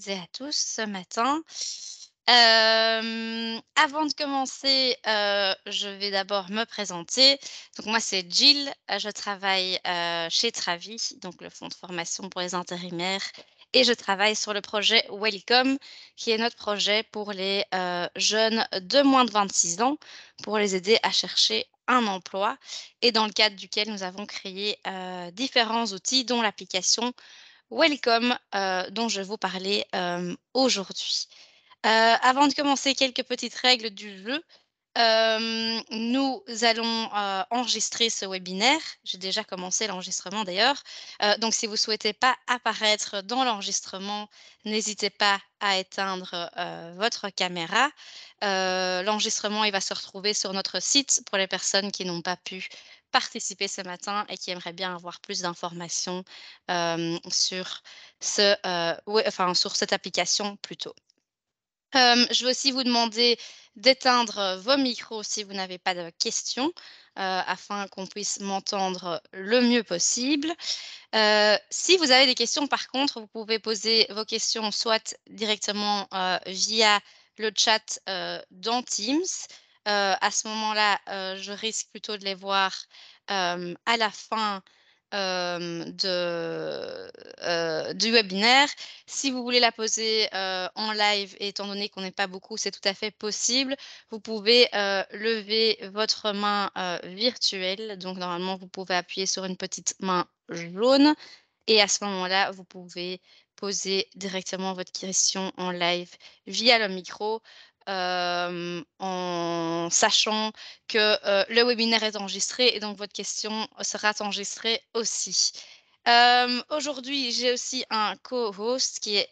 Et à tous ce matin. Avant de commencer, je vais d'abord me présenter. Donc moi, c'est Jill, je travaille, chez Travi, donc le fonds de formation pour les intérimaires et je travaille sur le projet Welcome, qui est notre projet pour les, jeunes de moins de 26 ans, pour les aider à chercher un emploi et dans le cadre duquel nous avons créé, différents outils, dont l'application Welcome, dont je vais vous parler, aujourd'hui. Avant de commencer, quelques petites règles du jeu. Nous allons, enregistrer ce webinaire. J'ai déjà commencé l'enregistrement d'ailleurs. Donc si vous ne souhaitez pas apparaître dans l'enregistrement, n'hésitez pas à éteindre, votre caméra. L'enregistrement, il va se retrouver sur notre site pour les personnes qui n'ont pas pu participer ce matin et qui aimeraient bien avoir plus d'informations, sur sur cette application plutôt. Je vais aussi vous demander d'éteindre, vos micros si vous n'avez pas de questions, afin qu'on puisse m'entendre le mieux possible. Si vous avez des questions par contre, vous pouvez poser vos questions soit directement, via le chat, dans Teams. À ce moment-là, je risque plutôt de les voir, à la fin, du webinaire. Si vous voulez la poser, en live, étant donné qu'on n'est pas beaucoup, c'est tout à fait possible. Vous pouvez, lever votre main, virtuelle. Donc normalement, vous pouvez appuyer sur une petite main jaune et à ce moment-là, vous pouvez poser directement votre question en live via le micro, en sachant que, le webinaire est enregistré et donc votre question sera enregistrée aussi. Aujourd'hui, j'ai aussi un co-host qui est,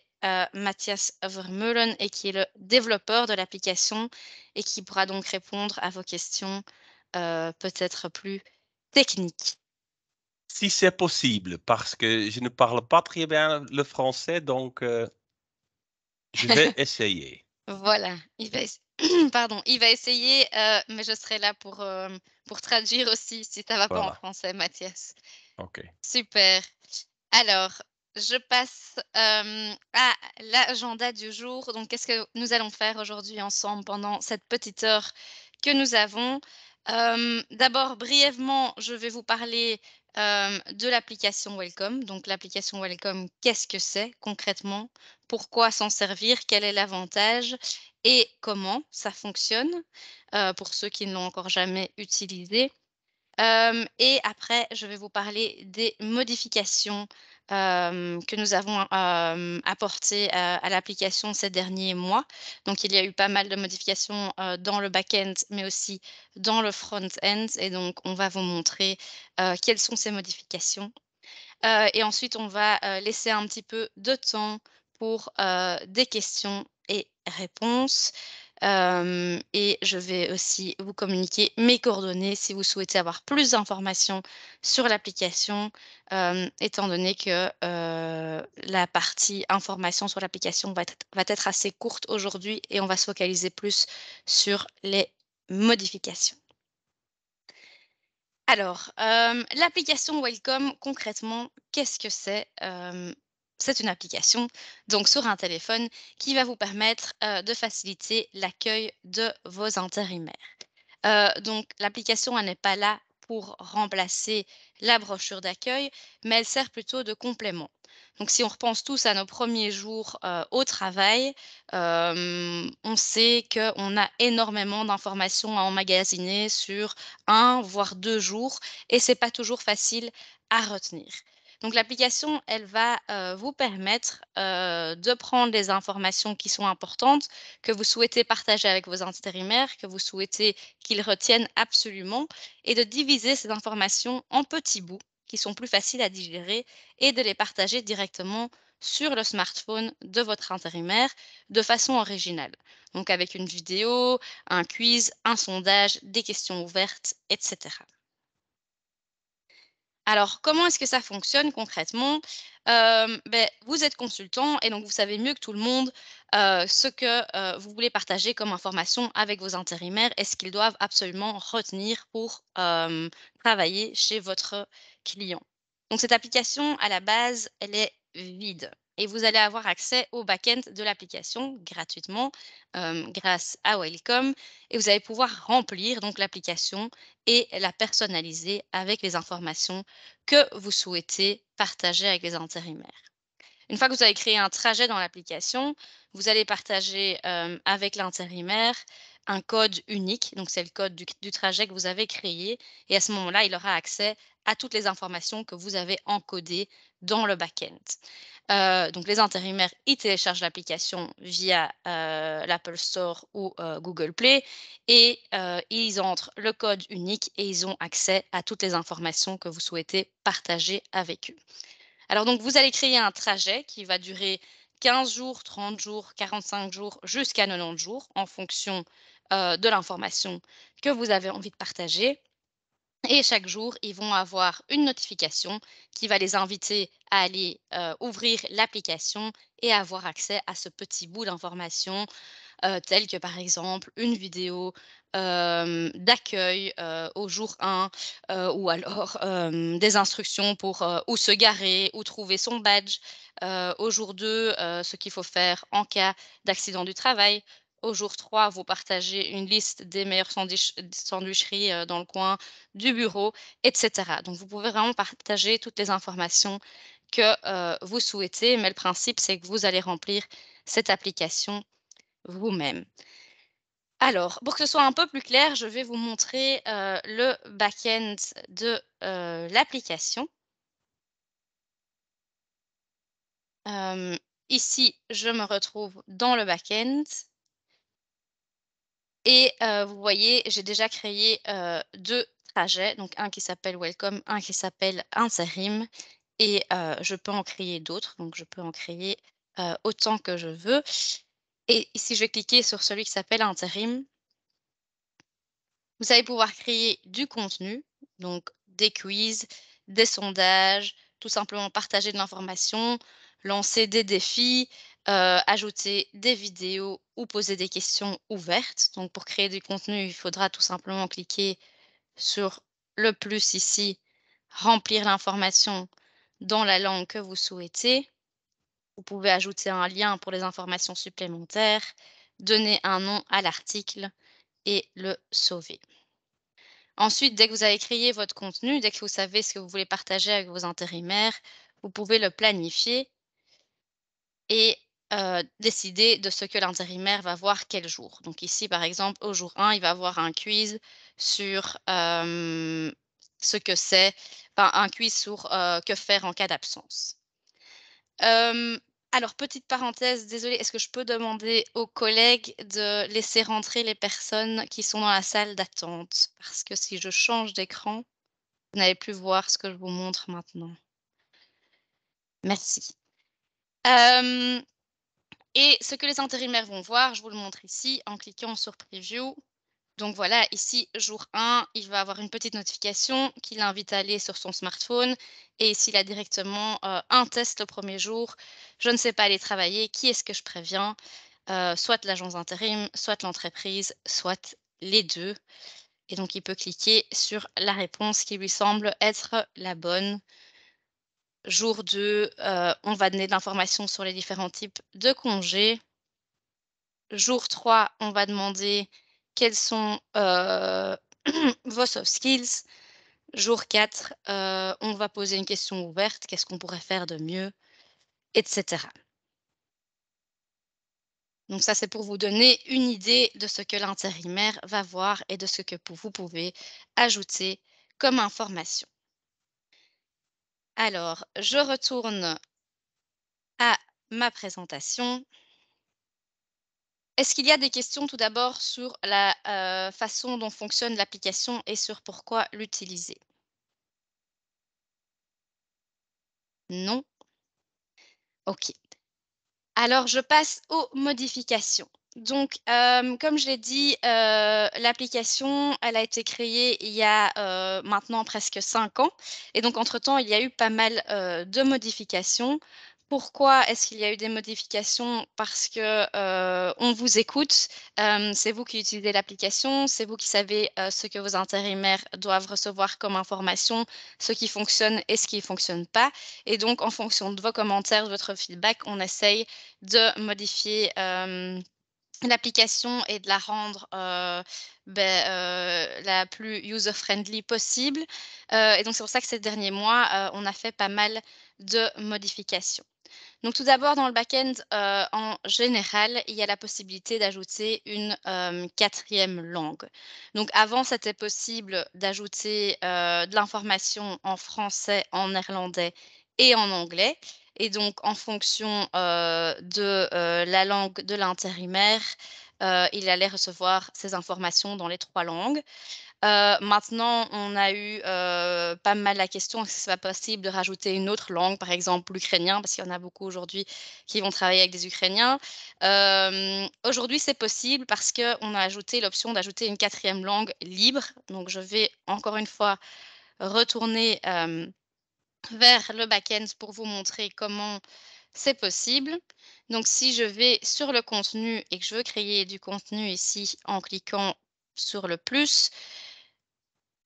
Mathias Vermeulen et qui est le développeur de l'application et qui pourra donc répondre à vos questions, peut-être plus techniques. Si c'est possible, parce que je ne parle pas très bien le français, donc je vais essayer. Voilà, il va ess pardon, il va essayer, mais je serai là pour traduire aussi si ça va pas en Voilà, français, Mathias. ok. Super. Alors, je passe, à l'agenda du jour. Donc qu'est-ce que nous allons faire aujourd'hui ensemble pendant cette petite heure que nous avons? D'abord, brièvement, je vais vous parler, de l'application Welcome. Donc l'application Welcome, qu'est-ce que c'est concrètement? Pourquoi s'en servir? Quel est l'avantage? Et comment ça fonctionne? Pour ceux qui ne l'ont encore jamais utilisé. Et après, je vais vous parler des modifications, que nous avons, apportées, à l'application ces derniers mois. Donc il y a eu pas mal de modifications, dans le back-end, mais aussi dans le front-end et donc on va vous montrer, quelles sont ces modifications. Et ensuite on va, laisser un petit peu de temps pour, des questions et réponses. Et je vais aussi vous communiquer mes coordonnées si vous souhaitez avoir plus d'informations sur l'application, étant donné que, la partie information sur l'application va être assez courte aujourd'hui et on va se focaliser plus sur les modifications. Alors, l'application Welcome, concrètement, qu'est-ce que c'est? C'est une application, donc sur un téléphone, qui va vous permettre, de faciliter l'accueil de vos intérimaires. Donc l'application, elle n'est pas là pour remplacer la brochure d'accueil, mais elle sert plutôt de complément. Donc si on repense tous à nos premiers jours, au travail, on sait qu'on a énormément d'informations à emmagasiner sur un voire 2 jours et c'est pas toujours facile à retenir. Donc l'application, elle va, vous permettre, de prendre les informations qui sont importantes, que vous souhaitez partager avec vos intérimaires, que vous souhaitez qu'ils retiennent absolument et de diviser ces informations en petits bouts qui sont plus faciles à digérer et de les partager directement sur le smartphone de votre intérimaire de façon originale. Donc avec une vidéo, un quiz, un sondage, des questions ouvertes, etc. Alors, comment est-ce que ça fonctionne concrètement? Vous êtes consultant et donc vous savez mieux que tout le monde, ce que, vous voulez partager comme information avec vos intérimaires et ce qu'ils doivent absolument retenir pour, travailler chez votre client. Donc cette application, à la base, elle est vide. et vous allez avoir accès au back-end de l'application gratuitement grâce à Welcome et vous allez pouvoir remplir donc l'application et la personnaliser avec les informations que vous souhaitez partager avec les intérimaires. Une fois que vous avez créé un trajet dans l'application, vous allez partager avec l'intérimaire un code unique. Donc, c'est le code du trajet que vous avez créé. Et à ce moment-là, il aura accès à toutes les informations que vous avez encodées dans le back-end. Donc, les intérimaires, ils téléchargent l'application via l'Apple Store ou Google Play et ils entrent le code unique et ils ont accès à toutes les informations que vous souhaitez partager avec eux. Alors donc, vous allez créer un trajet qui va durer 15 jours, 30 jours, 45 jours, jusqu'à 90 jours en fonction de l'information que vous avez envie de partager. Et chaque jour, ils vont avoir une notification qui va les inviter à aller ouvrir l'application et avoir accès à ce petit bout d'information telles que par exemple une vidéo d'accueil au jour 1 ou alors des instructions pour où se garer, où trouver son badge. Au jour 2, ce qu'il faut faire en cas d'accident du travail. Au jour 3, vous partagez une liste des meilleures sandwicheries dans le coin du bureau, etc. Donc, vous pouvez vraiment partager toutes les informations que vous souhaitez, mais le principe, c'est que vous allez remplir cette application vous-même. Alors, pour que ce soit un peu plus clair, je vais vous montrer, le back-end de, l'application. Hem, Ici, je me retrouve dans le back-end et vous voyez, j'ai déjà créé, 2 trajets, donc un qui s'appelle Welcome, un qui s'appelle Intérim et je peux en créer d'autres, donc je peux en créer, autant que je veux et si je vais cliquer sur celui qui s'appelle Intérim, vous allez pouvoir créer du contenu, donc des quiz, des sondages, tout simplement partager de l'information, lancer des défis, ajouter des vidéos ou poser des questions ouvertes. Donc pour créer du contenu, il faudra tout simplement cliquer sur le plus ici, remplir l'information dans la langue que vous souhaitez. Vous pouvez ajouter un lien pour les informations supplémentaires, donner un nom à l'article et le sauver. Ensuite, dès que vous avez créé votre contenu, dès que vous savez ce que vous voulez partager avec vos intérimaires, vous pouvez le planifier et décider de ce que l'intérimaire va voir quel jour. Donc ici, par exemple, au jour 1, il va avoir un quiz sur ce que c'est, enfin un quiz sur que faire en cas d'absence. Hem, alors petite parenthèse, désolée, est-ce que je peux demander aux collègues de laisser rentrer les personnes qui sont dans la salle d'attente? Parce que si je change d'écran, vous n'allez plus voir ce que je vous montre maintenant. Merci. Hem Et ce que les intérimaires vont voir, je vous le montre ici en cliquant sur Preview. Donc voilà, ici, jour 1, il va avoir une petite notification qui l'invite à aller sur son smartphone. Et ici, il a directement un test le premier jour. Je ne sais pas aller travailler, qui est-ce que je préviens? Soit l'agence d'intérim, soit l'entreprise, soit les deux. Et donc, il peut cliquer sur la réponse qui lui semble être la bonne. Jour 2, on va donner de l'information sur les différents types de congés. Jour 3, on va demander quels sont, vos soft skills. Jour 4, on va poser une question ouverte, qu'est-ce qu'on pourrait faire de mieux? Et cetera. Donc ça, c'est pour vous donner une idée de ce que l'intérimaire va voir et de ce que vous pouvez ajouter comme information. Alors, je retourne à ma présentation. Est-ce qu'il y a des questions tout d'abord sur la, façon dont fonctionne l'application et sur pourquoi l'utiliser? Non? OK. Alors je passe aux modifications. Donc, comme je l'ai dit, l'application, elle a été créée il y a, maintenant presque 5 ans et donc entre temps, il y a eu pas mal, de modifications. Pourquoi est-ce qu'il y a eu des modifications? Parce que, on vous écoute, c'est vous qui utilisez l'application, c'est vous qui savez, ce que vos intérimaires doivent recevoir comme information, ce qui fonctionne et ce qui ne fonctionne pas et donc en fonction de vos commentaires, de votre feedback, on essaye de modifier, l'application et de la rendre, la plus user friendly possible, et donc c'est pour ça que ces derniers mois, on a fait pas mal de modifications. Donc tout d'abord dans le back-end, en général, il y a la possibilité d'ajouter une, 4e langue. Donc avant, c'était possible d'ajouter, de l'information en français, en néerlandais et en anglais et donc en fonction, de, la langue de l'intérimaire, il allait recevoir ces informations dans les 3 langues. Maintenant, on a eu, pas mal la question, est-ce que c'est pas possible de rajouter une autre langue, par exemple l'ukrainien, parce qu'il y en a beaucoup aujourd'hui qui vont travailler avec des Ukrainiens. Aujourd'hui, c'est possible parce qu'on a ajouté l'option d'ajouter une 4e langue libre. Donc je vais encore une fois retourner, vers le back-end pour vous montrer comment c'est possible. Donc si je vais sur le contenu et que je veux créer du contenu ici en cliquant sur le plus,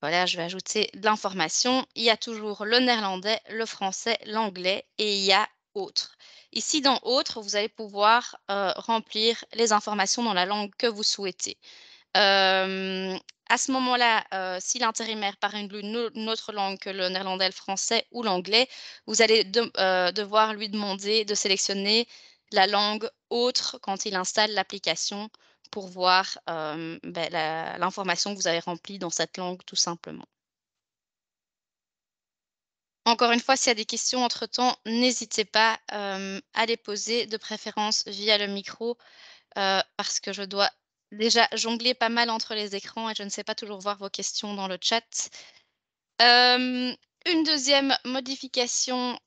voilà, je vais ajouter de l'information. Il y a toujours le néerlandais, le français, l'anglais et il y a autres. Ici, dans autres, vous allez pouvoir remplir les informations dans la langue que vous souhaitez. À ce moment-là, si l'intérimaire parle une autre langue que le néerlandais, le français ou l'anglais, vous allez devoir lui demander de sélectionner la langue autre quand il installe l'application pour voir, l'information que vous avez remplie dans cette langue, tout simplement. Encore une fois, s'il y a des questions entre-temps, n'hésitez pas, à les poser, de préférence via le micro. Parce que je dois déjà jongler pas mal entre les écrans et je ne sais pas toujours voir vos questions dans le chat. Hem, une deuxième modification,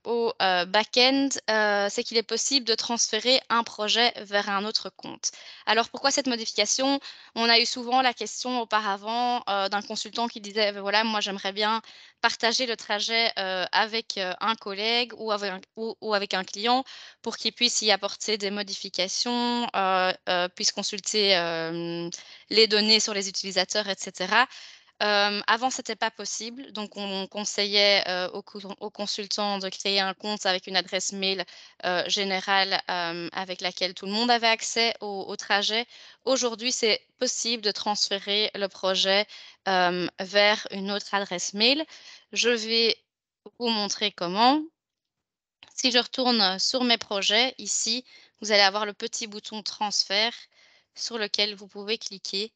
au, back-end, c'est qu'il est possible de transférer un projet vers un autre compte. Alors pourquoi cette modification? On a eu souvent la question auparavant, d'un consultant qui disait: Voilà, moi j'aimerais bien partager le trajet, avec, un collègue ou avec ou avec un client pour qu'il puisse y apporter des modifications, puisse consulter, les données sur les utilisateurs et cetera. Avant, c'était pas possible, donc on conseillait, aux consultants de créer un compte avec une adresse mail, générale, avec laquelle tout le monde avait accès au trajet. Aujourd'hui, c'est possible de transférer le projet, vers une autre adresse mail. Je vais vous montrer comment. Si je retourne, sur mes projets, ici, vous allez avoir le petit bouton transfert sur lequel vous pouvez cliquer,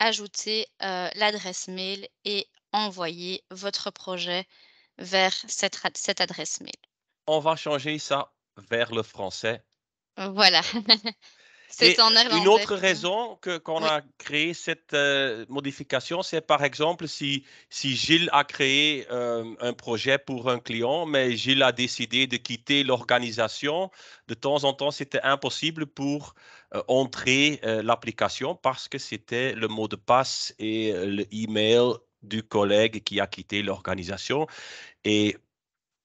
ajouter, l'adresse mail et envoyer votre projet vers cette adresse mail. On va changer ça vers le français. Voilà, c'est Et en une néerlandais autre pour raison qu'on oui, a créé cette modification, c'est par exemple si Gilles a créé un projet pour un client, mais Gilles a décidé de quitter l'organisation, de temps en temps, c'était impossible pour entrer l'application parce que c'était le mot de passe et le email du collègue qui a quitté l'organisation. Et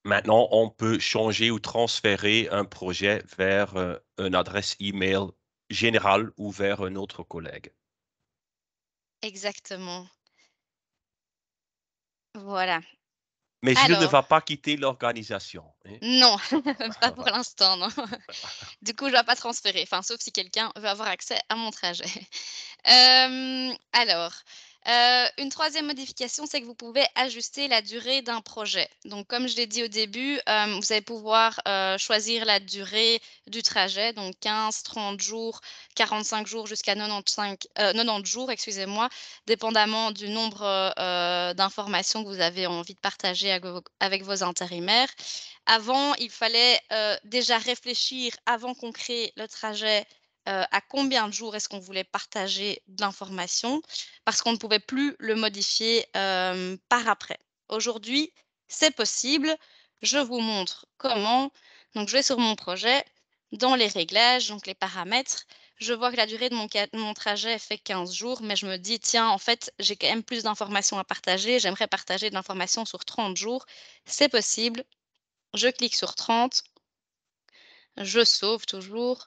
maintenant, on peut changer ou transférer un projet vers une adresse email générale ou vers un autre collègue. exactement. Voilà. Mais Gilles ne Alors va pas quitter l'organisation, hein. non, pas pour l'instant, non. Du coup, je ne dois pas transférer, enfin, sauf si quelqu'un veut avoir accès à mon trajet. Alors, une troisième modification, c'est que vous pouvez ajuster la durée d'un projet. Donc comme je l'ai dit au début, vous allez pouvoir, choisir la durée du trajet, donc 15, 30 jours, 45 jours jusqu'à 90 jours, excusez-moi, dépendamment du nombre, d'informations que vous avez envie de partager avec vos intérimaires. Avant, il fallait, déjà réfléchir avant qu'on crée le trajet, à combien de jours est-ce qu'on voulait partager de l'information, parce qu'on ne pouvait plus le modifier, par après. Aujourd'hui, c'est possible. Je vous montre comment. Donc je vais sur mon projet, dans les réglages, donc les paramètres, je vois que la durée de mon trajet fait 15 jours, mais je me dis: «Tiens, en fait, j'ai quand même plus d'informations à partager, j'aimerais partager de l'information sur 30 jours». C'est possible. Je clique sur 30, je sauve toujours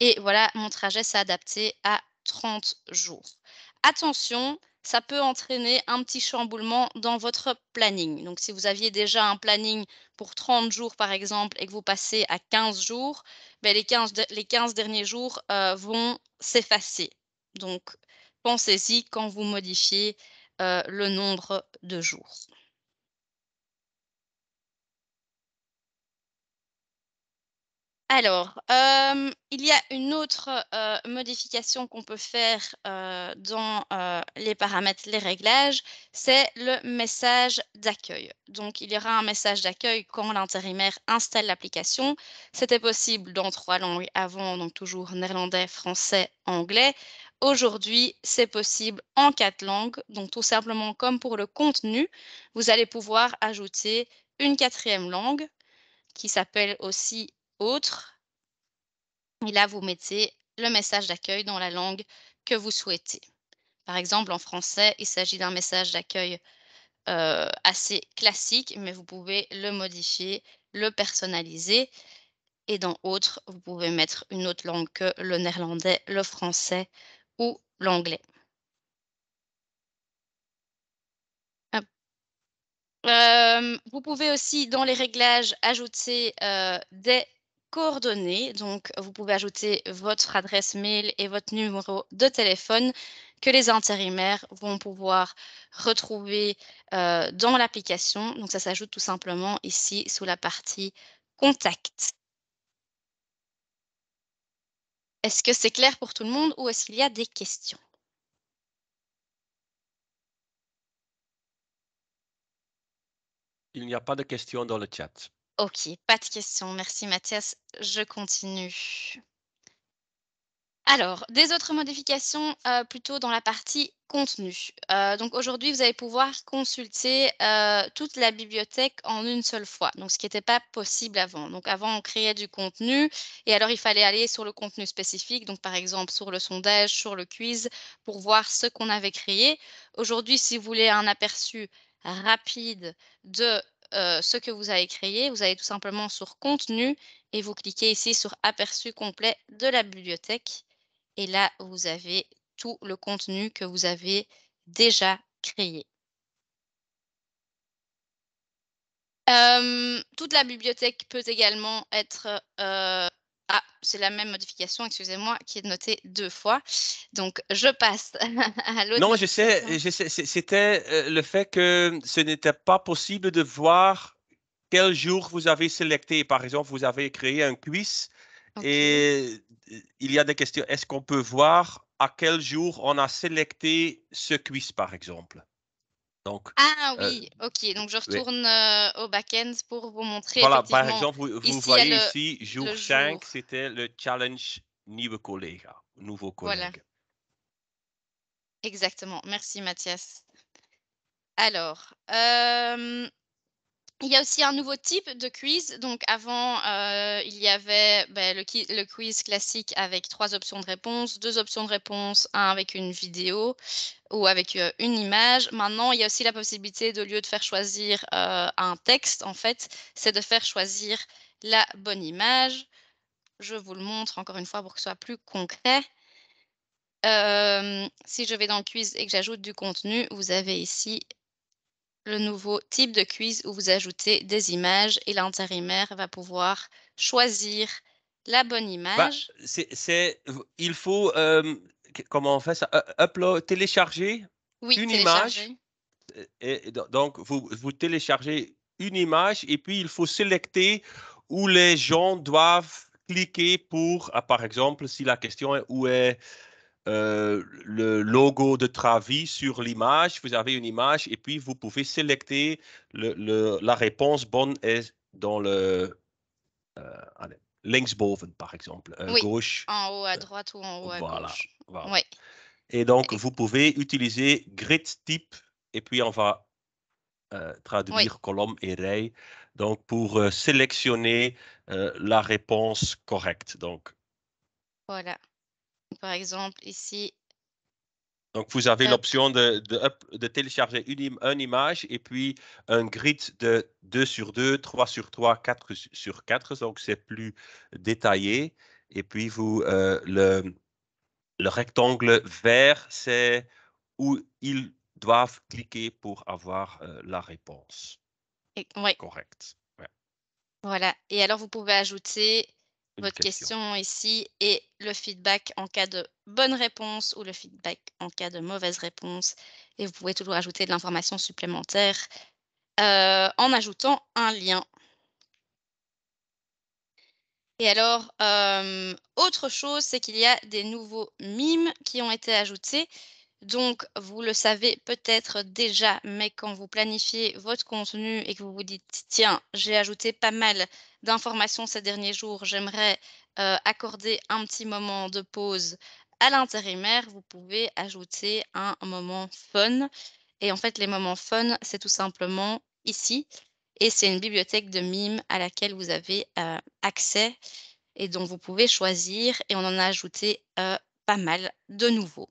et voilà, mon trajet s'est adapté à 30 jours. Attention, ça peut entraîner un petit chamboulement dans votre planning. Donc, si vous aviez déjà un planning pour 30 jours, par exemple, et que vous passez à 15 jours, ben, les 15 derniers jours vont s'effacer. Donc, pensez-y quand vous modifiez le nombre de jours. Alors, il y a une autre, modification qu'on peut faire, dans, les paramètres, les réglages, c'est le message d'accueil. Donc il y aura un message d'accueil quand l'intérimaire installe l'application. C'était possible dans 3 langues avant, donc toujours néerlandais, français, anglais. Aujourd'hui, c'est possible en 4 langues, donc tout simplement comme pour le contenu, vous allez pouvoir ajouter une 4e langue qui s'appelle aussi «Autres» et là, vous mettez le message d'accueil dans la langue que vous souhaitez. Par exemple, en français, il s'agit d'un message d'accueil, assez classique, mais vous pouvez le modifier, le personnaliser et dans «Autres», vous pouvez mettre une autre langue que le néerlandais, le français ou l'anglais. Vous pouvez aussi dans les réglages ajouter, des coordonnées. Donc vous pouvez ajouter votre adresse mail et votre numéro de téléphone que les intérimaires vont pouvoir retrouver, dans l'application. Donc ça s'ajoute tout simplement ici sous la partie «Contact». Est-ce que c'est clair pour tout le monde ou est-ce qu'il y a des questions? Il n'y a pas de questions dans le chat. OK, pas de questions. Merci Mathias, je continue. Alors, des autres modifications, plutôt dans la partie contenu. Donc aujourd'hui, vous allez pouvoir consulter, toute la bibliothèque en une seule fois, donc ce qui n'était pas possible avant. Donc avant, on créait du contenu et alors il fallait aller sur le contenu spécifique, donc par exemple sur le sondage, sur le quiz, pour voir ce qu'on avait créé. Aujourd'hui, si vous voulez un aperçu rapide de, ce que vous avez créé, vous allez tout simplement sur contenu et vous cliquez ici sur aperçu complet de la bibliothèque et là, vous avez tout le contenu que vous avez déjà créé. Toute la bibliothèque peut également être, c'est la même modification, excusez-moi, qui est notée 2 fois. Donc je passe à l'autre Non, modification. c'était le fait que ce n'était pas possible de voir quel jour vous avez sélecté. Par exemple, vous avez créé un quiz OK. et il y a des questions. Est-ce qu'on peut voir à quel jour on a sélecté ce quiz, par exemple? Donc, Ah euh, oui, OK, donc je oui. retourne, au back-end pour vous montrer Voilà, par effectivement, exemple, vous ici il y a voyez ici, le jour jour. 5, c'était le challenge nieuwe collega, nouveau Voilà, collègue. exactement. Merci Mathias. Alors, il y a aussi un nouveau type de quiz. Donc avant, il y avait, le quiz classique avec 3 options de réponse, 2 options de réponse, un avec une vidéo ou avec, une image. Maintenant, il y a aussi la possibilité de lieu de faire choisir, un texte, en fait, c'est de faire choisir la bonne image. Je vous le montre encore une fois pour que ce soit plus concret. Si je vais dans le quiz et que j'ajoute du contenu, vous avez ici le nouveau type de quiz où vous ajoutez des images et l'intérimaire va pouvoir choisir la bonne Bah, image. il faut, comment on fait ça? Télécharger Oui, une image. télécharger. Donc, vous téléchargez une image et puis il faut sélecter où les gens doivent cliquer pour, par exemple, si la question est où est le logo de Travi sur l'image, vous avez une image et puis vous pouvez sélecter la réponse bonne est dans allez, linksboven, par exemple, Oui, gauche. en haut à euh, droite ou en haut à voilà, gauche. voilà. Oui, Et donc, ex vous pouvez utiliser grid type et puis on va oui, traduire colonne et rij. Donc, pour sélectionner la réponse correcte. Donc, voilà. Par exemple, ici, Donc, vous avez Euh, l'option de télécharger une image et puis un grid de 2 sur 2, 3 sur 3, 4 sur 4. Donc, c'est plus détaillé. Et puis, le rectangle vert, c'est où ils doivent cliquer pour avoir la réponse ouais, correcte. Ouais, voilà. Et alors, vous pouvez ajouter une votre question. question ici et le feedback en cas de bonne réponse ou le feedback en cas de mauvaise réponse. Et vous pouvez toujours ajouter de l'information supplémentaire en ajoutant un lien. Et alors, autre chose, c'est qu'il y a des nouveaux mimes qui ont été ajoutés. Donc, vous le savez peut-être déjà, mais quand vous planifiez votre contenu et que vous vous dites: «Tiens, j'ai ajouté pas mal d'informations ces derniers jours, j'aimerais, accorder un petit moment de pause à l'intérimaire», vous pouvez ajouter un moment fun et en fait, les moments fun, c'est tout simplement ici et c'est une bibliothèque de mimes à laquelle vous avez, accès et dont vous pouvez choisir et on en a ajouté, pas mal de nouveaux.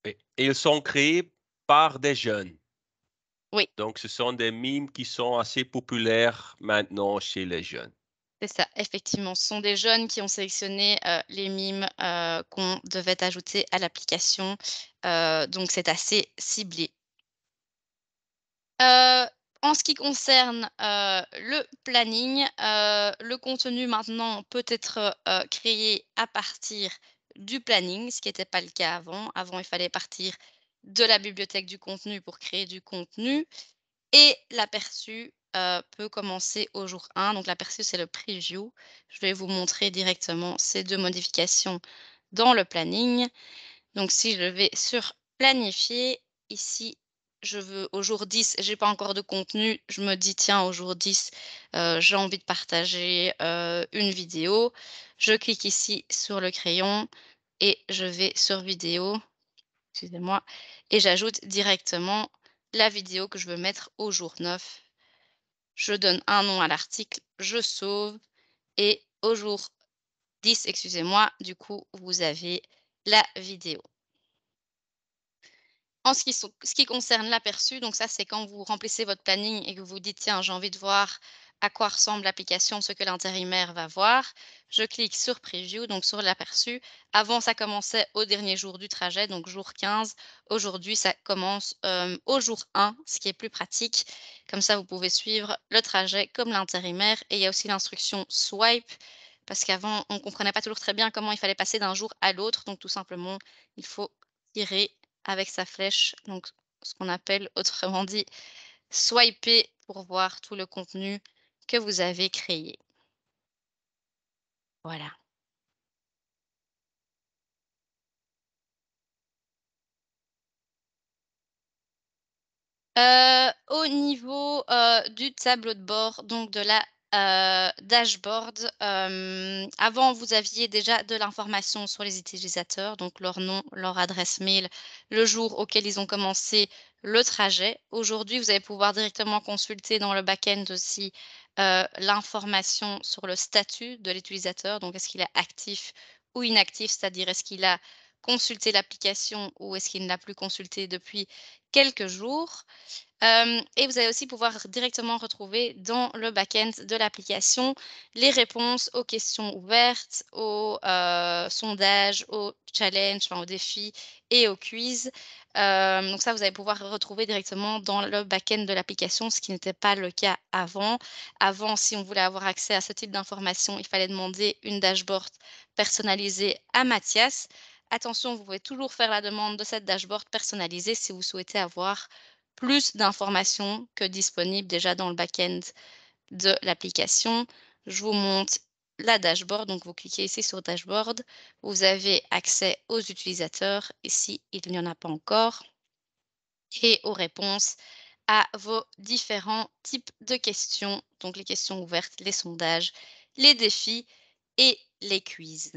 Et ils sont créés par des jeunes. Oui. Donc, ce sont des mimes qui sont assez populaires maintenant chez les jeunes. C'est ça, effectivement. Ce sont des jeunes qui ont sélectionné, les mimes, qu'on devait ajouter à l'application, donc c'est assez ciblé. En ce qui concerne, le planning, le contenu maintenant peut être, créé à partir du planning, ce qui n'était pas le cas avant. Avant, il fallait partir de la bibliothèque du contenu pour créer du contenu. Et l'aperçu, peut commencer au jour 1. Donc l'aperçu, c'est le preview. Je vais vous montrer directement ces 2 modifications dans le planning. Donc si je vais sur planifier, ici, je veux au jour 10, j'ai pas encore de contenu. Je me dis: «Tiens, au jour 10, j'ai envie de partager, une vidéo». Je clique ici sur le crayon et je vais sur vidéo, excusez-moi, et j'ajoute directement la vidéo que je veux mettre au jour 9. Je donne un nom à l'article, je sauve et au jour 10, excusez-moi, du coup, vous avez la vidéo. En ce qui concerne l'aperçu, donc ça, c'est quand vous remplissez votre planning et que vous vous dites: «Tiens, j'ai envie de voir à quoi ressemble l'application, ce que l'intérimaire va voir». Je clique sur preview, donc sur l'aperçu. Avant, ça commençait au dernier jour du trajet, donc jour 15. Aujourd'hui, ça commence, au jour 1, ce qui est plus pratique. Comme ça, vous pouvez suivre le trajet comme l'intérimaire et il y a aussi l'instruction swipe parce qu'avant, on ne comprenait pas toujours très bien comment il fallait passer d'un jour à l'autre. Donc tout simplement, il faut tirer avec sa flèche, donc ce qu'on appelle autrement dit swiper pour voir tout le contenu que vous avez créé. Voilà. Au niveau, du tableau de bord, donc de la, dashboard, avant vous aviez déjà de l'information sur les utilisateurs, donc leur nom, leur adresse mail, le jour auquel ils ont commencé le trajet. Aujourd'hui, vous allez pouvoir directement consulter dans le back-end aussi, l'information sur le statut de l'utilisateur, donc est-ce qu'il est actif ou inactif? C'est-à-dire est-ce qu'il a consulté l'application ou est-ce qu'il ne l'a plus consulté depuis quelques jours? Et vous allez aussi pouvoir directement retrouver dans le back-end de l'application les réponses aux questions ouvertes, aux, sondages, aux challenges, enfin aux défis et aux quiz. Donc ça, vous allez pouvoir retrouver directement dans le back-end de l'application, ce qui n'était pas le cas avant. Avant, si on voulait avoir accès à ce type d'informations, il fallait demander une dashboard personnalisée à Mathias. Attention, vous pouvez toujours faire la demande de cette dashboard personnalisée si vous souhaitez avoir plus d'informations que disponibles déjà dans le back-end de l'application. Je vous montre la dashboard. Donc, vous cliquez ici sur dashboard. Vous avez accès aux utilisateurs. Ici, il n'y en a pas encore. Et aux réponses à vos différents types de questions. Donc, les questions ouvertes, les sondages, les défis et les quiz.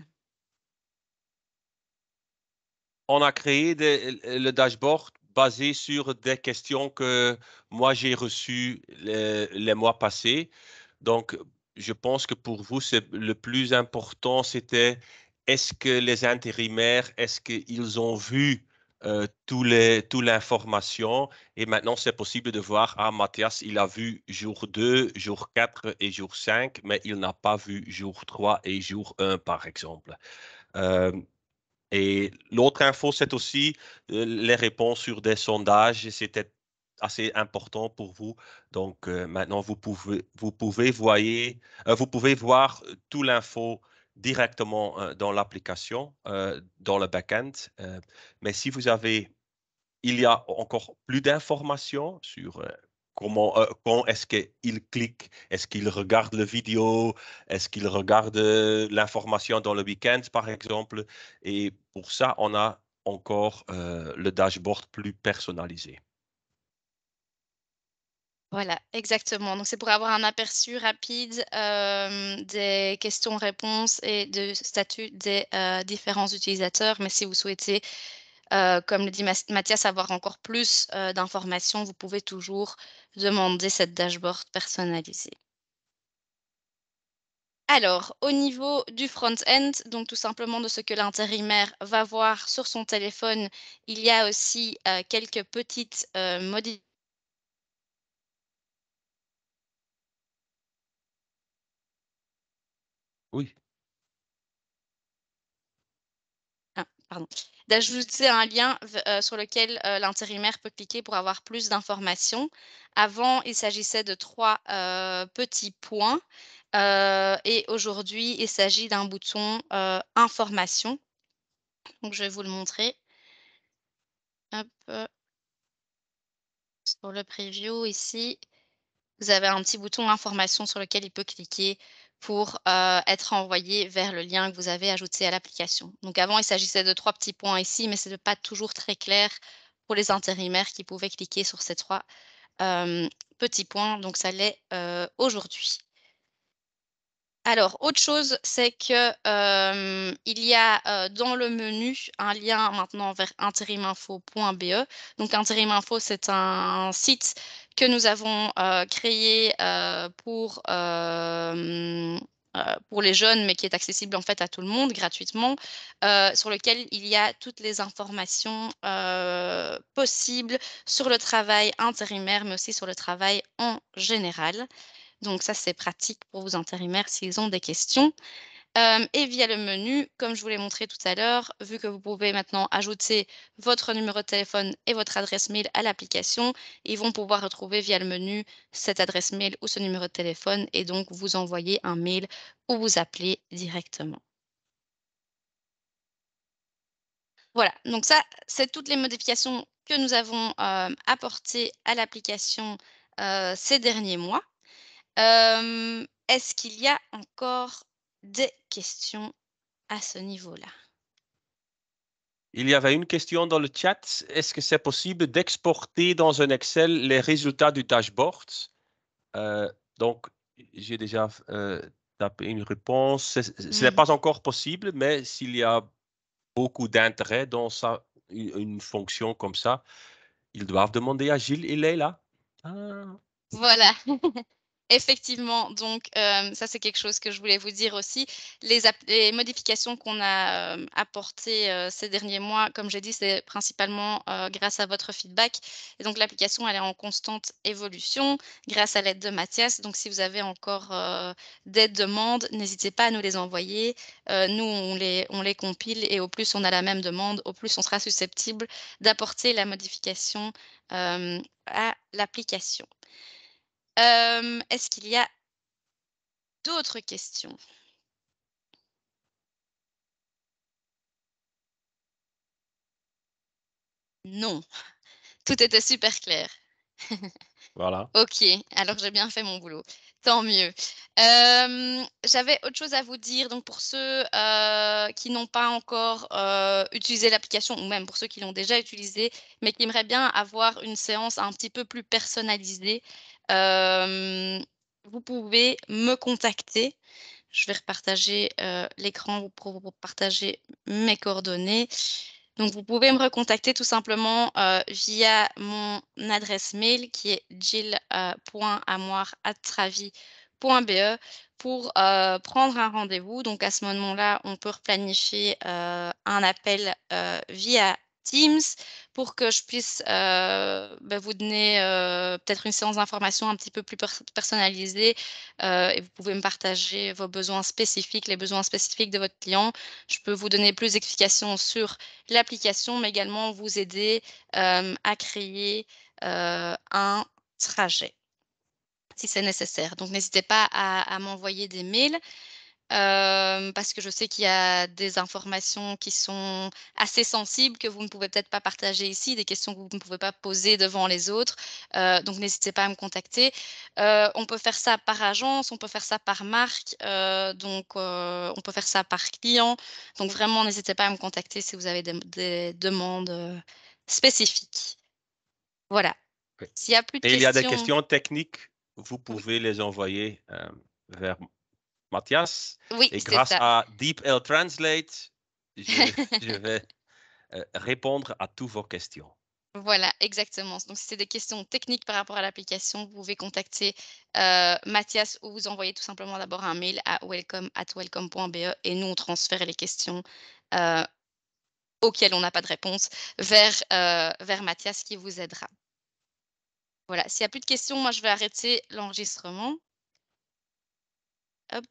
On a créé le dashboard basé sur des questions que moi j'ai reçues les mois passés. Donc, je pense que pour vous, c'est le plus important, c'était est-ce que les intérimaires, est-ce qu'ils ont vu toute l'information et maintenant c'est possible de voir, ah, Mathias, il a vu jour 2, jour 4 et jour 5, mais il n'a pas vu jour 3 et jour 1, par exemple. Euh, et l'autre info, c'est aussi les réponses sur des sondages. C'était assez important pour vous. Donc maintenant, vous pouvez voir tout l'info directement dans l'application, dans le back-end. Mais si vous avez il y a encore plus d'informations sur quand est-ce qu'il clique, est-ce qu'il regarde la vidéo, est-ce qu'il regarde l'information dans le week-end, par exemple. Et pour ça, on a encore le dashboard plus personnalisé. Voilà, exactement. Donc, c'est pour avoir un aperçu rapide des questions-réponses et du statut des différents utilisateurs. Mais si vous souhaitez, comme le dit Mathias, avoir encore plus d'informations, vous pouvez toujours demander cette dashboard personnalisée. Alors, au niveau du front-end, donc tout simplement de ce que l'intérimaire va voir sur son téléphone, il y a aussi quelques petites modifications. Oui, Ah, pardon. D'ajouter un lien sur lequel, l'intérimaire peut cliquer pour avoir plus d'informations. Avant, il s'agissait de 3 petits points, et aujourd'hui, il s'agit d'un bouton, information. Donc je vais vous le montrer. Hop, sur le preview ici, vous avez un petit bouton information sur lequel il peut cliquer pour, être envoyé vers le lien que vous avez ajouté à l'application. Donc avant, il s'agissait de 3 petits points ici, mais ce n'est pas toujours très clair pour les intérimaires qui pouvaient cliquer sur ces 3 petits points, donc ça l'est, aujourd'hui. Alors, autre chose, c'est que, il y a, dans le menu, un lien maintenant vers intériminfo.be. Donc Intériminfo, c'est un site que nous avons, créé, pour les jeunes, mais qui est accessible, en fait, à tout le monde gratuitement, sur lequel il y a toutes les informations, possibles sur le travail intérimaire, mais aussi sur le travail en général. Donc ça, c'est pratique pour vos intérimaires s'ils ont des questions. Et via le menu, comme je vous l'ai montré tout à l'heure, vu que vous pouvez maintenant ajouter votre numéro de téléphone et votre adresse mail à l'application, ils vont pouvoir retrouver via le menu cette adresse mail ou ce numéro de téléphone et donc vous envoyer un mail ou vous appeler directement. Voilà, donc ça, c'est toutes les modifications que nous avons, apportées à l'application, ces derniers mois. Est-ce qu'il y a encore des questions à ce niveau-là? il y avait une question dans le chat. Est-ce que c'est possible d'exporter dans un Excel les résultats du dashboard? Euh, donc, j'ai déjà tapé une réponse. Ce n'est Mmh. pas encore possible, mais s'il y a beaucoup d'intérêt dans ça, une fonction comme ça, ils doivent demander à Gilles, il est là. Ah. Voilà. Effectivement, donc ça, c'est quelque chose que je voulais vous dire aussi. Les modifications qu'on a, apportées, ces derniers mois, comme j'ai dit, c'est principalement, grâce à votre feedback et donc l'application, elle est en constante évolution grâce à l'aide de Mathias. Donc si vous avez encore, des demandes, n'hésitez pas à nous les envoyer. Nous, on les compile et au plus on a la même demande, au plus on sera susceptible d'apporter la modification, à l'application. Est-ce qu'il y a d'autres questions? Non, tout était super clair. Voilà. OK, alors j'ai bien fait mon boulot, tant mieux. J'avais autre chose à vous dire, donc pour ceux, qui n'ont pas encore, utilisé l'application ou même pour ceux qui l'ont déjà utilisée, mais qui aimeraient bien avoir une séance un petit peu plus personnalisée, hem, vous pouvez me contacter. Je vais repartager, l'écran pour vous partager mes coordonnées. Donc vous pouvez me recontacter tout simplement, via mon adresse mail qui est jill.amoir@travi.be .be pour, prendre un rendez-vous. Donc à ce moment-là, on peut replanifier, un appel, via Teams pour que je puisse, vous donner, peut-être une séance d'information un petit peu plus personnalisée, et vous pouvez me partager vos besoins spécifiques, les besoins spécifiques de votre client. Je peux vous donner plus d'explications sur l'application, mais également vous aider, à créer, un trajet si c'est nécessaire. Donc n'hésitez pas à m'envoyer des mails, parce que je sais qu'il y a des informations qui sont assez sensibles que vous ne pouvez peut-être pas partager ici, des questions que vous ne pouvez pas poser devant les autres, donc n'hésitez pas à me contacter. On peut faire ça par agence, on peut faire ça par marque, on peut faire ça par client, donc vraiment n'hésitez pas à me contacter si vous avez des demandes, spécifiques. Voilà. Oui. S'il y a plus de Et il y a des questions questions techniques, vous oui, pouvez les envoyer vers Mathias. oui, Et c'est grâce ça. à DeepL Translate, je, je vais répondre à toutes vos questions. Voilà, exactement. Donc, si c'est des questions techniques par rapport à l'application, vous pouvez contacter, Mathias ou vous envoyer tout simplement d'abord un mail à welcome@welcome.be et nous, on transfère les questions, heu, auxquelles on n'a pas de réponse vers Mathias qui vous aidera. Voilà, s'il y a plus de questions, moi, je vais arrêter l'enregistrement. Hop.